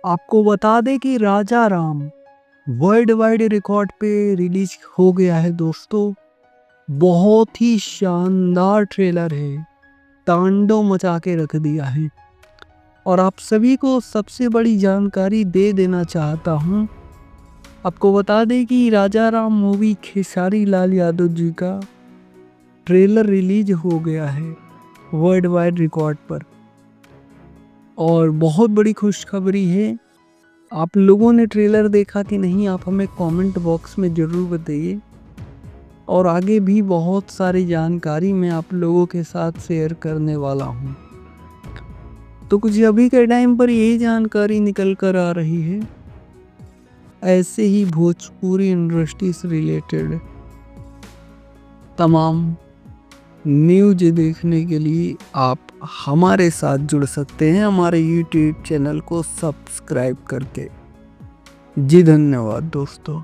आपको बता दें कि राजा राम वर्ल्ड वाइड रिकॉर्ड पे रिलीज हो गया है दोस्तों। बहुत ही शानदार ट्रेलर है, तांडव मचा के रख दिया है। और आप सभी को सबसे बड़ी जानकारी दे देना चाहता हूँ। आपको बता दें कि राजा राम मूवी खेसारी लाल यादव जी का ट्रेलर रिलीज हो गया है वर्ल्ड वाइड रिकॉर्ड पर। और बहुत बड़ी खुशखबरी है। आप लोगों ने ट्रेलर देखा कि नहीं, आप हमें कमेंट बॉक्स में ज़रूर बताइए। और आगे भी बहुत सारी जानकारी मैं आप लोगों के साथ शेयर करने वाला हूँ। तो कुछ अभी के टाइम पर यही जानकारी निकल कर आ रही है। ऐसे ही भोजपुरी इंडस्ट्री से रिलेटेड तमाम न्यूज देखने के लिए आप हमारे साथ जुड़ सकते हैं हमारे YouTube चैनल को सब्सक्राइब करके। जी धन्यवाद दोस्तों।